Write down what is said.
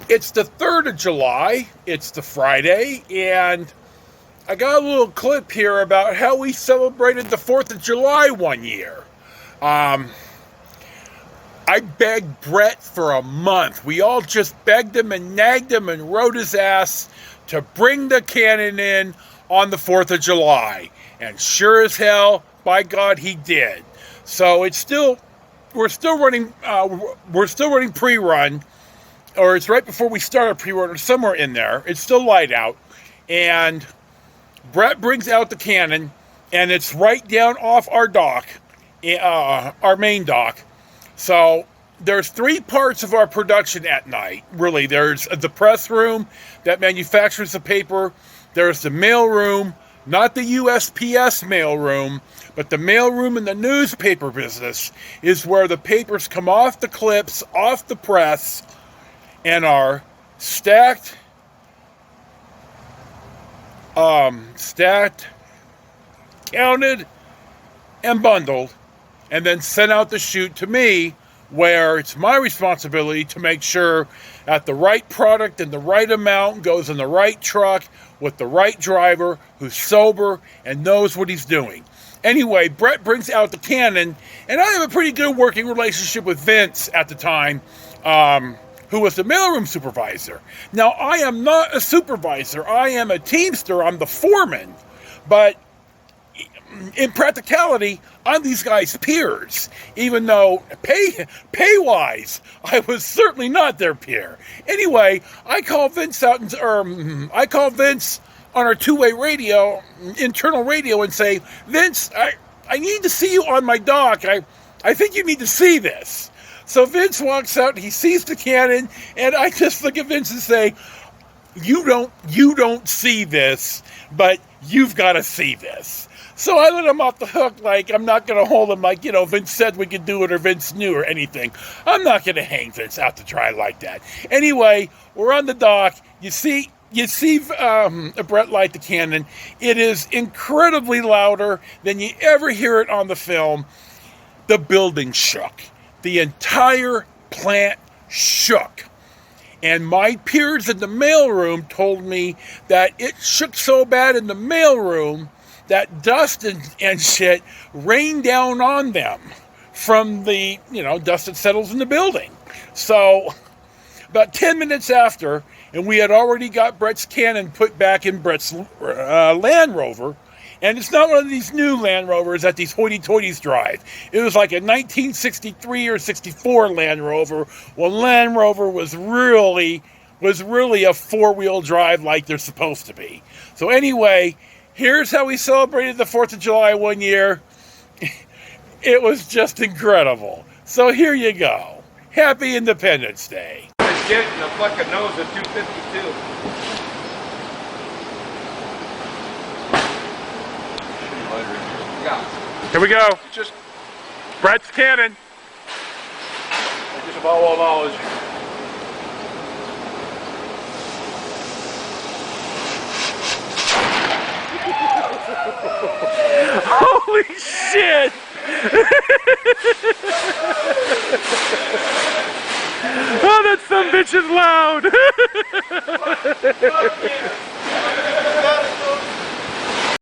It's the 3rd of July, it's the Friday, and I got a little clip here about how we celebrated the 4th of July one year. I begged Brett for a month. We all just begged him and nagged him and rode his ass to bring the cannon in on the 4th of July. And sure as hell, by God, he did. So we're still running pre-run, or it's right before we start our pre-run, or somewhere in there. It's still light out, and Brett brings out the cannon, and it's right down off our dock, our main dock. So there's 3 parts of our production at night, really. There's the press room that manufactures the paper. There's the mail room, not the USPS mail room, but the mail room in the newspaper business is where the papers come off the clips, off the press, and are stacked, counted, and bundled, and then sent out the chute to me, where it's my responsibility to make sure that the right product and the right amount goes in the right truck with the right driver who's sober and knows what he's doing. Anyway, Brett brings out the cannon, and I have a pretty good working relationship with Vince at the time, who was the mailroom supervisor. Now, I am not a supervisor. I am a teamster. I'm the foreman. But in practicality, I'm these guys' peers, even though pay-wise, I was certainly not their peer. Anyway, I call Vince out, I call Vince on our two-way radio, internal radio, and say, Vince, I need to see you on my dock. I think you need to see this. So Vince walks out, and he sees the cannon, and I just look at Vince and say, you don't see this, but you've got to see this. So I let him off the hook, like I'm not going to hold him like, Vince said we could do it, or Vince knew, or anything. I'm not going to hang Vince out to dry like that. Anyway, we're on the dock. You see Brett light the cannon. It is incredibly louder than you ever hear it on the film. The building shook. The entire plant shook. And my peers in the mailroom told me that it shook so bad in the mailroom that dust and shit rained down on them from the, dust that settles in the building. So about 10 minutes after, and we had already got Brett's cannon put back in Brett's Land Rover. And it's not one of these new Land Rovers that these hoity-toities drive. It was like a 1963 or 64 Land Rover. Well, Land Rover was really a four-wheel drive like they're supposed to be. So anyway, here's how we celebrated the 4th of July one year. It was just incredible. So here you go. Happy Independence Day. Getting the fucking nose at 252. Here we go. Just Brett's cannon. just about all knowledge. Holy shit! Oh, that some bitch is loud!